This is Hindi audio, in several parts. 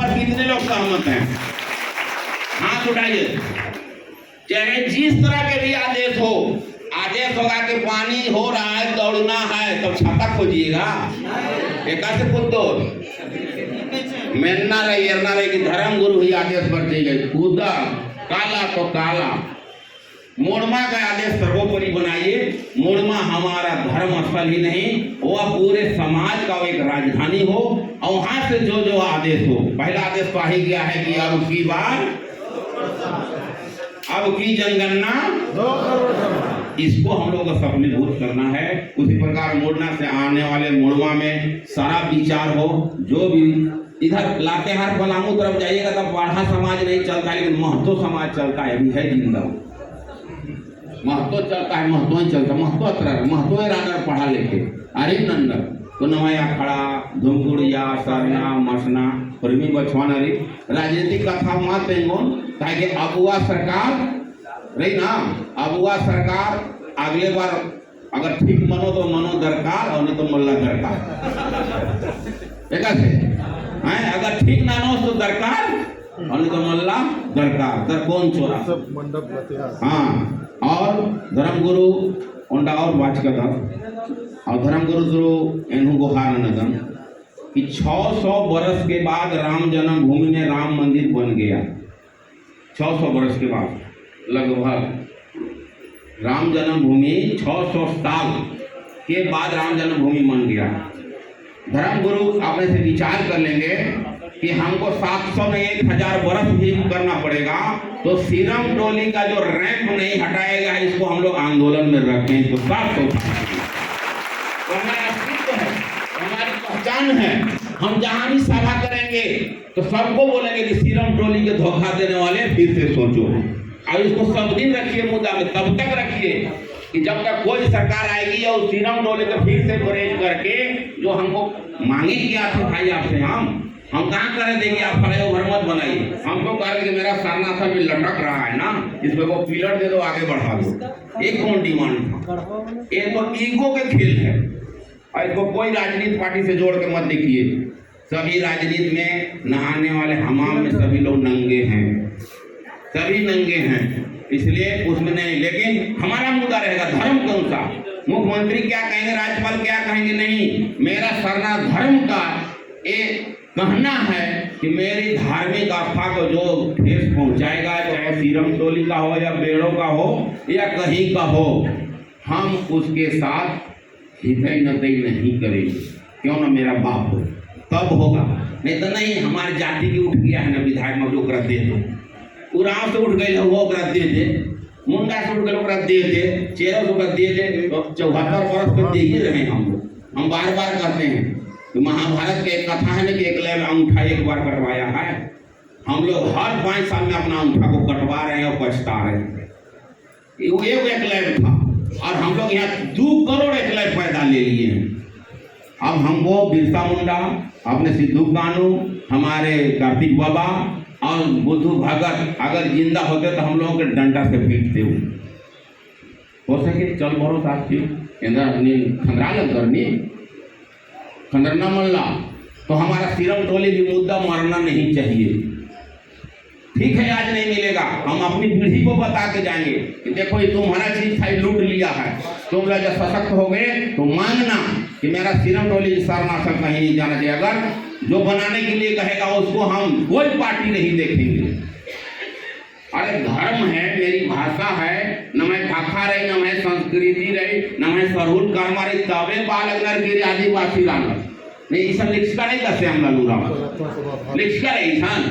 पर कितने लोग सहमत हैं? हाथ उठाइए। चाहे जिस तरह के भी आदेश हो, आदेश होगा कि पानी हो रहा है, दौड़ना है, तो छाता खोजिएगा। एक से खुद दो मेरना रही एरना रही कि धर्म गुरु ही आदेश बढ़ते गए, कूदा काला तो काला। मोड़मा का आदेश सर्वोपरि बनाइए। मोड़मा हमारा धर्म स्थल ही नहीं, वह पूरे समाज का एक राजधानी हो, और वहां से जो जो आदेश हो, पहला आदेश तो ही गया है कि अब की बार, अब की जनगणना, इसको हम लोग को सफलीभूत करना है। उसी प्रकार मोड़ना से आने वाले मोड़वा में सारा विचार हो, जो भी इधर लातेहार पलामू तरफ जाइएगा तब बाढ़ा समाज नहीं चलता, लेकिन महतो समाज चलता है, अभी है जिंदा। महतो चलता है, महतो ही चलता, महतो अतर महतो रानर पढ़ा लिखे अरे नंदन तो नवाया खड़ा धुमकुड़िया सरना मसना प्रेमी बचवान अरे राजनीतिक कथा मत कहे कि अबुआ सरकार रही ना, अबुआ सरकार अगले बार अगर ठीक मनो तो मनो दरकार और नहीं तो मल्ला दरकार। अगर ठीक ना नो तो दरकार और नहीं तो मल्ला दरकार, दर कौन चोरा सब मंडप। हाँ, और धर्मगुरु उंडा और बात का था, और धर्मगुरु गुरु एनहु गोहार नगम कि 600 बरस के बाद राम जन्मभूमि में राम मंदिर बन गया। 600 बरस के बाद लगभग राम जन्मभूमि 600 साल के बाद राम जन्मभूमि बन गया। धर्मगुरु अपने से विचार कर लेंगे कि हमको 700 में 1000 बरस भी करना पड़ेगा, तो सीरम टोली का जो रैंप नहीं हटाएगा, इसको हम लोग आंदोलन में रखें। इसको 700 हमारा अस्तित्व है, हमारी पहचान है। हम जहां भी सभा करेंगे तो सबको बोलेंगे कि सीरम टोली के धोखा देने वाले फिर से सोचो, और इसको सब दिन रखिए मुद्दा में, तब तक रखिए कि जब तक कोई सरकार आएगी और सीरम टोली को फिर से परहेज करके जो हमको मांगे किया था भाई आपसे, हम कहाँ कर देंगे, आप फ्लाईओवर मत बनाइए। हमको कह रहे कि मेरा सरना था भी लटक रहा है ना, इसमें को पिलर दे दो, आगे बढ़ा दो। एक कौन डिमांड था? एक तो ईगो के खेल है, और इसको कोई राजनीति पार्टी से जोड़ के मत देखिए। सभी राजनीति में नहाने वाले हमाम में सभी लोग नंगे हैं, सभी नंगे हैं, इसलिए उसमें नहीं। लेकिन हमारा मुद्दा रहेगा धर्म कौन सा, मुख्यमंत्री क्या कहेंगे, राज्यपाल क्या कहेंगे, नहीं। मेरा सरना धर्म का एक कहना है कि मेरी धार्मिक आस्था को जो ठेस पहुंचाएगा, चाहे सीरम टोली का हो या बेड़ों का हो या कहीं का हो, हम उसके साथ हितई नतई नहीं करेंगे। क्यों ना मेरा बाप हो, तब होगा, नहीं तो नहीं। हमारी जाति की उठ गया है ना विधायक में, जो कर दे दो, उराव से उठ गए वो दे दे, मुंडा से उठ गए दे दे, चेहरा से दे दे, 74 वर्ष पे दे ही रहे हम बार बार कहते हैं। तो महाभारत के एक कथा है ना कि एकलव्य अंगूठा एक बार कटवाया है। हम लोग हर 5 साल में अपना अंगूठा को कटवा रहे हैं और पछता रहे हैं। वो एकलव्य था, और हम लोग यहाँ 2 करोड़ एकलव्य पैदा ले लिए हैं। अब हमको बिरसा मुंडा, अपने सिद्धू कानू, हमारे कार्तिक बाबा और बुद्धू भगत अगर जिंदा होते तो हम लोगों के डंडा से पीटते हो सके। चल बड़ो साथी खंडरा लग करनी खंडरना मल्ला, तो हमारा सीरम टोली भी मुद्दा मरना नहीं चाहिए। ठीक है, आज नहीं मिलेगा, हम अपनी पीढ़ी को बता के जाएंगे कि देखो ये तुम्हारा चीज था, लूट लिया है, तुम लोग जब सशक्त हो गए तो मांगना कि मेरा सीरम टोली सरनाशक कहीं नहीं जाना चाहिए। अगर जो बनाने के लिए कहेगा उसको हम कोई पार्टी नहीं देखेंगे। अरे धर्म है, मेरी भाषा है, न मैं भाखा रही, न मैं संस्कृति रही, न मैं सरहुल कर्मा रही, तबे बालक के आदिवासी लाना नहीं। ईसा लिखा नहीं करते हम लूरा लिखा रहे ईशान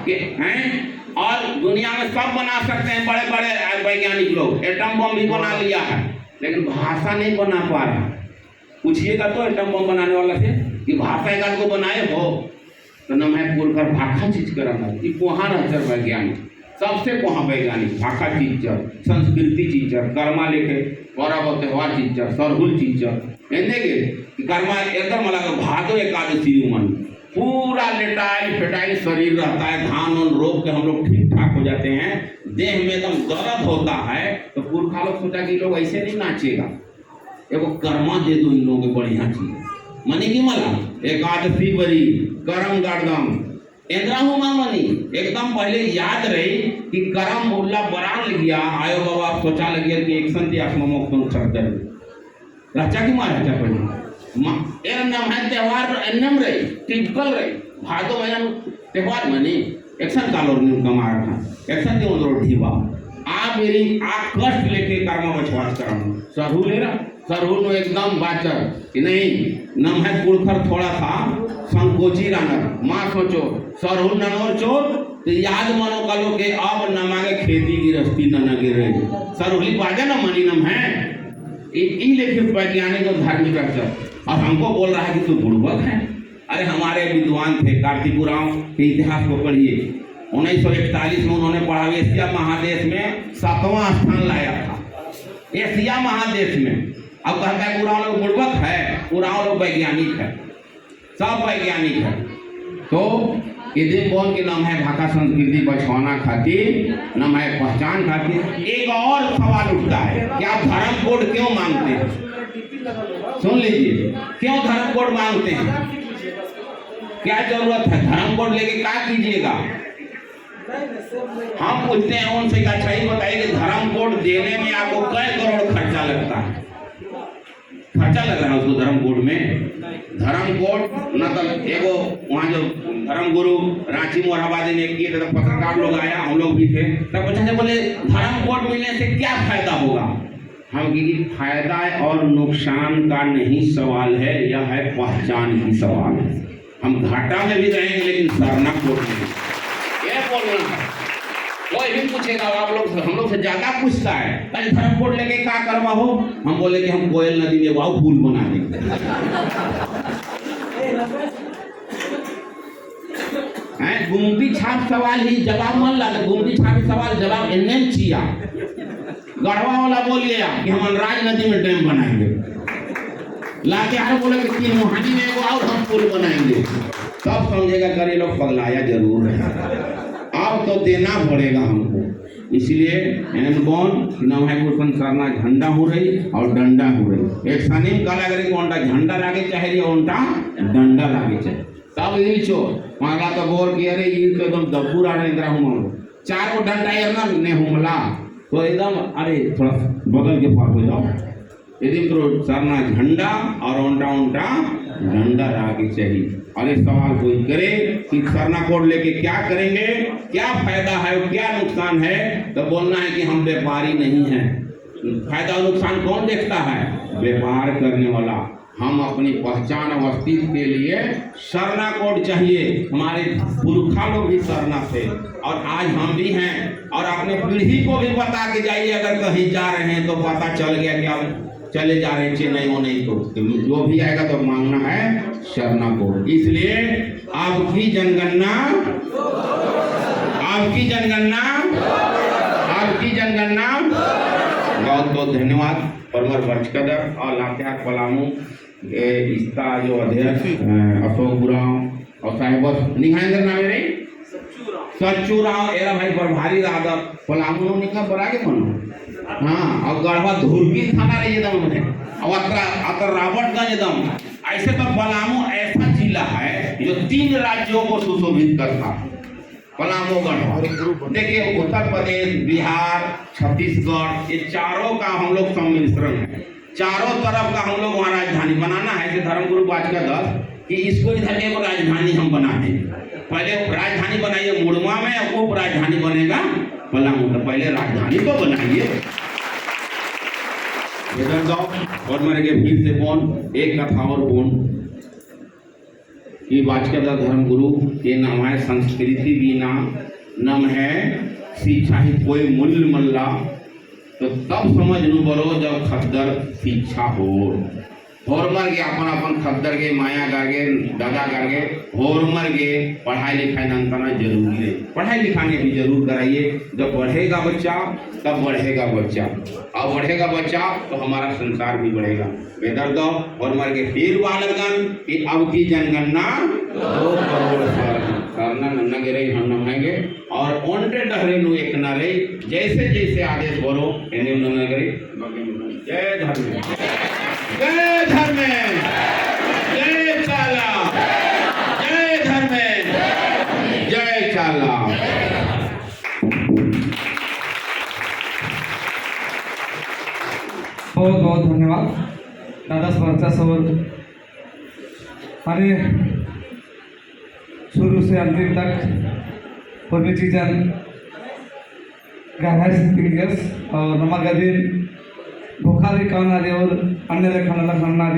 के हैं। और दुनिया में सब बना सकते हैं, बड़े बड़े वैज्ञानिक लोग, एटम बम भी बना लिया है, लेकिन भाषा नहीं बना पा रहा। पूछिएगा तो एटम बम बनाने वाला से कि भाषा एक को बनाए हो, तो न मैं बोलकर भाखा चीज कराना कि वहाँ रहकर वैज्ञानिक सबसे वहाँ वैज्ञानिक भाखा टीचर, संस्कृति टीचर, कर्मा लेके पर्व त्यौहार टीचर, सरहुल टीचर देखे कर्मा एकदम अलग। भादो एकादशी मन पूरा लेटाइल फेटाइल शरीर रहता है, धान और रोप के हम लोग ठीक ठाक हो जाते हैं, देह में एकदम दर्द होता है। तो पुरखा लोग सोचा कि लोग ऐसे नहीं नाचेगा, एगो कर्मा दे दो इन लोगों को बढ़िया चीज मनी की मला एकादशी बरी करम गार्दम इंद्रा हूँ मामनी एकदम पहले याद रही कि करम उल्ला बरान लग गया आयो बाबा सोचा लगे कि एक संति आत्ममोक्ष शब्द रचा की मार रचा पड़ी एर नाम है त्योहार एनम रही टिपिकल रही भादो महीना त्योहार मनी एक्शन कालोर न्यू कमा रखा एक्शन दी उन ढीवा आ मेरी आ कष्ट लेके कर्म बचवास कराऊं सरहू ले रहा सरहू नो एकदम बाचर कि नहीं नम है कुड़खर थोड़ा था संकोची रानर माँ सोचो सरहू ननोर चोर तो याद मानो कलो के अब नमागे खेती गिरस्ती न गिरे सरहुली बाजा न मनी नम है ई लेखे वैज्ञानिक और धार्मिक अवसर और हमको बोल रहा है कि तू बुड़बक है। अरे हमारे विद्वान थे कार्तिक उरांव के इतिहास को पढ़िए 1941 में उन्होंने पढ़ा एशिया महादेश में 7वां स्थान लाया था एशिया महादेश में। अब कहता है उरांव लोग बुड़बक है उरांव लोग वैज्ञानिक है सब वैज्ञानिक है। तो दिन बोल के नाम है भाषा संस्कृति बचवाना खातिर नाम है पहचान खातिर। एक और सवाल उठता है कि आप धर्म कोड क्यों मांगते हैं? सुन लीजिए क्यों धर्म कोड मांगते हैं क्या जरूरत है धर्म कोड लेके क्या कीजिएगा? हम पूछते हैं उनसे अच्छा ही बताइए कि धर्म कोड देने में आपको कई करोड़ खर्चा लगता है खर्चा लग रहा है उसको धर्म कोड में। धर्म कोड न तो एगो वहाँ जो धर्म गुरु रांची मोरहाबादी ने किए थे पत्रकार लोग आया हम लोग भी थे तब पूछा से बोले धर्म कोड मिलने से क्या फायदा होगा? हम कि फायदा और नुकसान का नहीं सवाल है यह है पहचान की सवाल है। हम घाटा में भी रहेंगे लेकिन सरना कोड में ये बोलना है। कोई भी पूछेगा आप लोग हम लोग से ज्यादा पूछता है अरे धर्म कोड लेके क्या करवा हो? हम बोले कि हम कोयल नदी में वाव पुल बना देंगे। गुमती छाप सवाल ही जवाब मन ला गुमती छाप सवाल जवाब एनएम छिया गढ़वा वाला बोल गया कि हम राज नदी में डैम बनाएंगे लाके हर बोले कि तीन मोहानी में एगो और हम पुल बनाएंगे तब समझेगा करे लोग पगलाया जरूर है। अब तो देना पड़ेगा हमको इसलिए नाम है कुछ करना झंडा हो रही और डंडा हो रही एक सनीम काला करे कोंटा झंडा लागे चाहे उनटा डंडा लागे चाहे तब इल्चो मांगला तो बोर की अरे ये तो एकदम दब्बू रहा इंद्रा हूँ चार को डंडा यार ना ने हमला तो एकदम अरे थोड़ा बदल के पार हो जाओ यदि तो सरना झंडा और उनटा उनटा डंडा आगे चाहिए। और इस सवाल कोई करे कि सरना कोड लेके क्या करेंगे क्या फायदा है क्या नुकसान है तो बोलना है कि हम व्यापारी नहीं हैं। फायदा और नुकसान कौन देखता है? व्यापार करने वाला। हम अपनी पहचान और अस्तित्व के लिए सरना कोड चाहिए। हमारे पुरखा लोग भी सरना थे और आज हम भी हैं और अपने पीढ़ी को भी बता के जाइए अगर कहीं जा रहे हैं तो पता चल गया कि अब चले जा रहे हैं चेन्नई हो नहीं तो जो भी आएगा तो मांगना है सरना कोड। इसलिए आपकी जनगणना बहुत बहुत धन्यवाद परमर वर्चकदर और लातेहार पलामू इसका जो अध्यक्ष अशोक गुराव और साहेब निहायंदर नामे रही सच्चू राव एरा भाई प्रभारी राधा पलामू निका बरागे मनो हाँ और गढ़वा धुरकी थाना रही एकदम और अतर रावटगंज एकदम ऐसे तो पलामू ऐसा जिला है जो 3 राज्यों को सुशोभित करता पलामू गढ़वा। देखिए उत्तर प्रदेश बिहार छत्तीसगढ़ ये चारों का हम लोग सम्मिश्रण है चारों तरफ का हम लोग वहाँ राजधानी बनाना है कि धर्मगुरु वाचका दस कि इसको इधर एक राजधानी हम बना देंगे। पहले राजधानी बनाइए मुड़वा में और उप राजधानी बनेगा पलामू तो पहले राजधानी तो बनाइए। इधर जाओ और मेरे के भीड़ से कौन एक कथा और कौन कि वाचका धर्मगुरु के नाम है संस्कृति बिना नम है शिक्षा ही कोई मूल्य मल्ला तो तब समझ लू बोलो जब खद्दर शिक्षा हो होर मर गए अपन अपन खद्दर के माया करके दादा करके होर मर गए पढ़ाई लिखाई नंतना जरूरी है पढ़ाई लिखाने भी जरूर कराइए। जब बढ़ेगा बच्चा तब बढ़ेगा बच्चा और बढ़ेगा बच्चा तो हमारा संसार भी बढ़ेगा। बेदर दो और मर के फिर बालकगण कि अब की जनगणना 2 करोड़ करना नन्ना गिरे हम नमाएंगे और ओंटे डहरे नु एक न रही जैसे जैसे आदेश बोलो एने नन्ना गिरे जय धर्म जय धर्म जय चाला जय धर्म इंशाल्लाह। बहुत बहुत धन्यवाद दादा स्वरचा सर आणि शुरू से अंतिम तक पूरी चीज़ें गहराई से सीरियस और नमक गदीन बुखारी खाना और अन्य खाना खाना